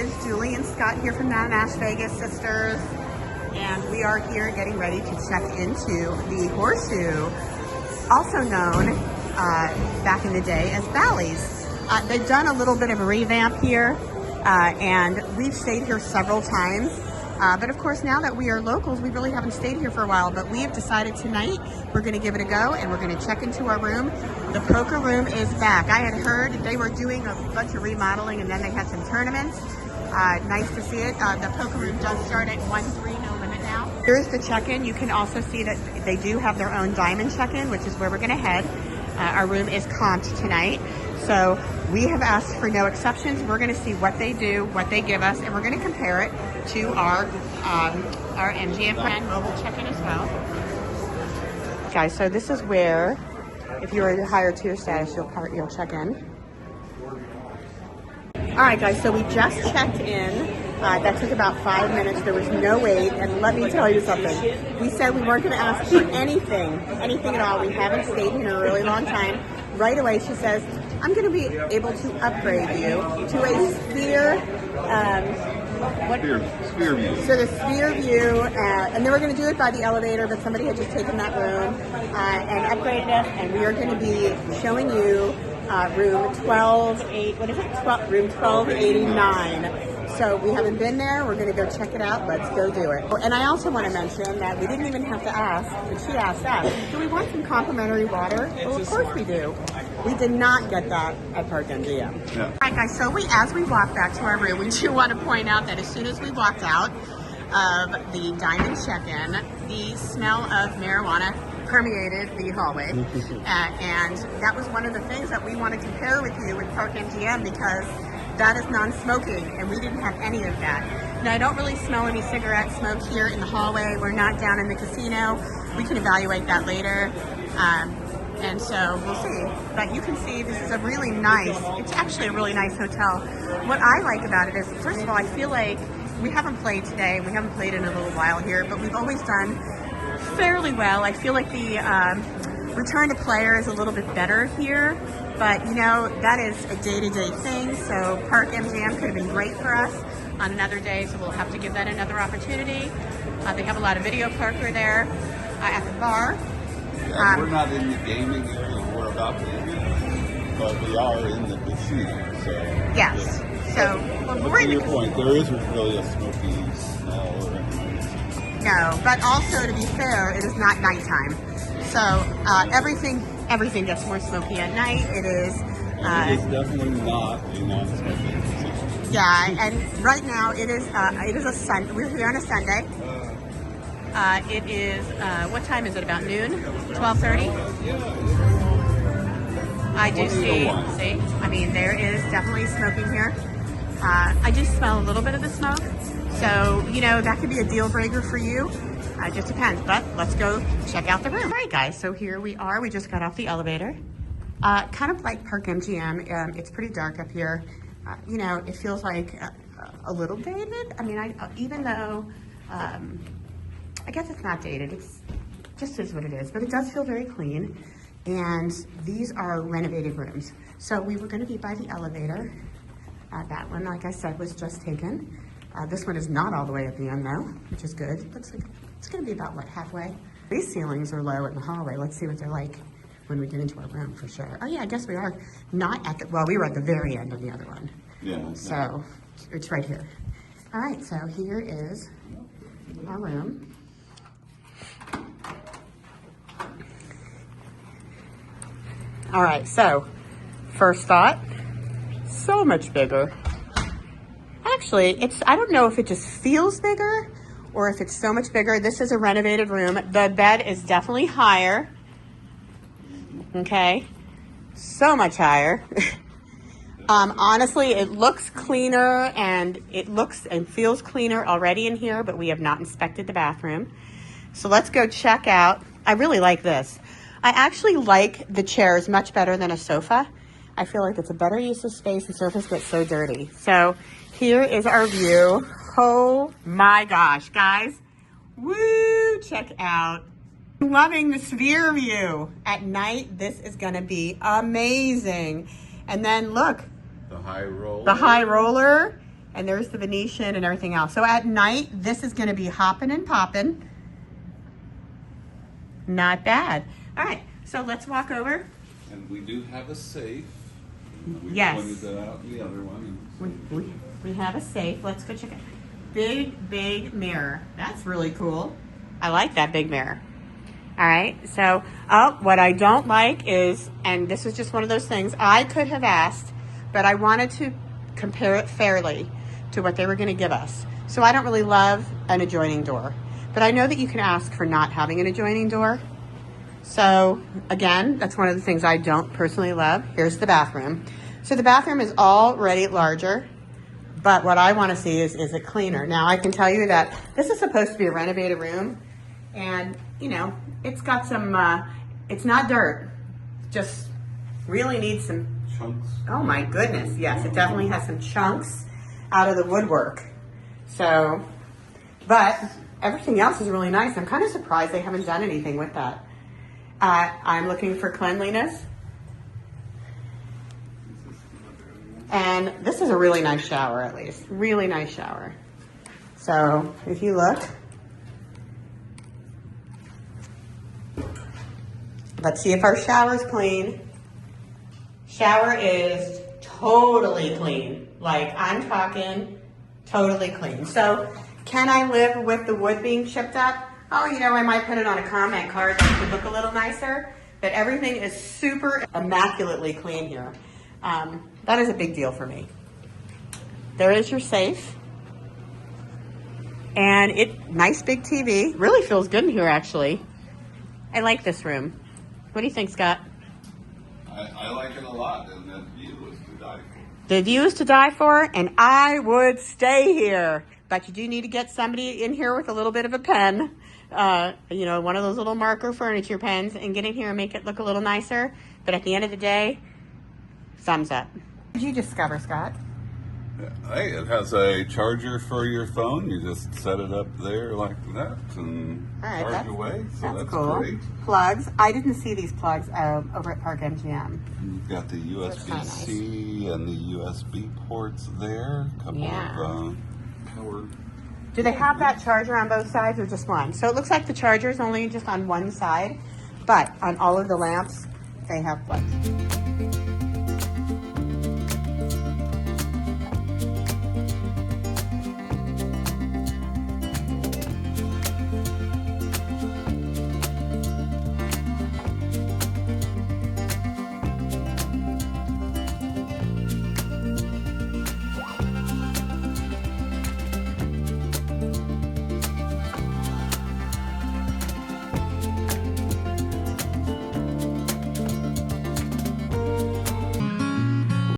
is Julie and Scott here from the Nashvegas sisters, and we are here getting ready to check into the Horseshoe, also known back in the day as Bally's. They've done a little bit of a revamp here, and we've stayed here several times. But of course, now that we are locals, we really haven't stayed here for a while, but we have decided tonight we're gonna give it a go and we're gonna check into our room. The poker room is back. I had heard they were doing a bunch of remodeling and then they had some tournaments. Nice to see it. The poker room does start at 1-3, no limit now. Here's the check-in. You can also see that they do have their own diamond check-in, which is where we're gonna head. Our room is comped tonight. So we have asked for no exceptions. We're gonna see what they do, what they give us, and we're gonna compare it to our MGM brand mobile check-in as well. Guys, so this is where, if you're a higher tier status, you'll check in. All right, guys, so we just checked in. That took about 5 minutes. There was no wait, and let me tell you something. We said we weren't gonna ask for anything at all. We haven't stayed here in a really long time. Right away, she says, I'm gonna be able to upgrade you to a sphere, Sphere view. So the sphere view, and they were going to do it by the elevator, but somebody had just taken that room and upgraded us, and we are going to be showing you room 1289. So we haven't been there. We're going to go check it out. Let's go do it. And I also want to mention that we didn't even have to ask, but she asked us, do we want some complimentary water? Well, of course we do. We did not get that at Park MGM. Yeah. All right, guys, so as we walk back to our room, we do want to point out that as soon as we walked out of the diamond check-in, the smell of marijuana permeated the hallway. And that was one of the things that we wanted to pair with you with Park MGM because that is non-smoking, and we didn't have any of that. Now, I don't really smell any cigarette smoke here in the hallway. We're not down in the casino. We can evaluate that later. And so we'll see. But you can see this is a really nice, it's actually a really nice hotel. What I like about it is, first of all, I feel like we haven't played today. We haven't played in a little while here, but we've always done fairly well. I feel like the return to player is a little bit better here. But, you know, that is a day-to-day thing. So Park MGM could have been great for us on another day. So we'll have to give that another opportunity. They have a lot of video poker there at the bar. Yeah, we're not in the gaming area, we're about to gaming, but we are in the casino, so. Yes, so we're in to the your point, there isn't really a smoky smell or anything. No, but also to be fair, it is not nighttime. So everything gets more smoky at night. It is definitely not a non-smoking casino. Yeah, and right now it is a Sunday. We're here on a Sunday. It is, what time is it, about noon? 12:30? I do see, I mean, there is definitely smoking here. I do smell a little bit of the smoke. So, you know, that could be a deal breaker for you. It just depends, but let's go check out the room. All right, guys, so here we are. We just got off the elevator. Kind of like Park MGM, it's pretty dark up here. You know, it feels like a little dated. I mean, even though, I guess it's not dated, it's just is what it is, but it does feel very clean. And these are renovated rooms. So we were gonna be by the elevator. That one, like I said, was just taken. This one is not all the way at the end though, which is good. Looks like it's gonna be about, what, halfway? These ceilings are low in the hallway. Let's see what they're like when we get into our room for sure. Oh yeah, I guess we are not at the, well, we were at the very end of the other one. Yeah. So it's right here. All right, so here is our room. All right, so first thought, so much bigger. Actually, I don't know if it just feels bigger or if it's so much bigger. This is a renovated room. The bed is definitely higher. Okay, so much higher. Honestly, it looks cleaner and it looks and feels cleaner already in here, but we have not inspected the bathroom. So let's go check out. I really like this. I actually like the chairs much better than a sofa. I feel like it's a better use of space and sofas get so dirty. So here is our view. Oh my gosh, guys. Woo, check out. Loving the sphere view. At night, this is gonna be amazing. And then look. The high roller. The high roller. And there's the Venetian and everything else. So at night, this is gonna be hopping and popping. Not bad. All right, so let's walk over. And we do have a safe. We Yes. pointed that out in the other one. We have a safe. Let's go check it. Big mirror. That's really cool. I like that big mirror. All right, so, what I don't like is, and this is just one of those things, I could have asked, but I wanted to compare it fairly to what they were gonna give us. So I don't really love an adjoining door, but I know that you can ask for not having an adjoining door. So again, that's one of the things I don't personally love. Here's the bathroom. So the bathroom is already larger, but what I wanna see is it cleaner? Now I can tell you that this is supposed to be a renovated room, and you know, it's got some, it's not dirt, just really needs some Chunks. Oh my goodness, yes, it definitely has some chunks out of the woodwork. So, but everything else is really nice. I'm kind of surprised they haven't done anything with that. I'm looking for cleanliness. And this is a really nice shower, at least. Really nice shower. So, if you look, let's see if our shower's clean. Shower is totally clean. Like, I'm talking totally clean. So, can I live with the wood being chipped up? Oh, you know, I might put it on a comment card that would look a little nicer, but everything is super immaculately clean here. That is a big deal for me. There is your safe. And nice big TV. Really feels good in here, actually. I like this room. What do you think, Scott? I like it a lot, and that view is to die for. The view is to die for, and I would stay here. But you do need to get somebody in here with a little bit of a pen, you know, one of those little marker furniture pens, and get in here and make it look a little nicer. But at the end of the day, thumbs up. What did you discover, Scott? Hey, it has a charger for your phone. You just set it up there like that and All right, charge away. So that's cool. great. Plugs. I didn't see these plugs over at Park MGM. You've got the USB-C and the USB ports there. A couple of power. Do they have that charger on both sides or just one? So it looks like the charger is only just on one side, but on all of the lamps, they have plugs.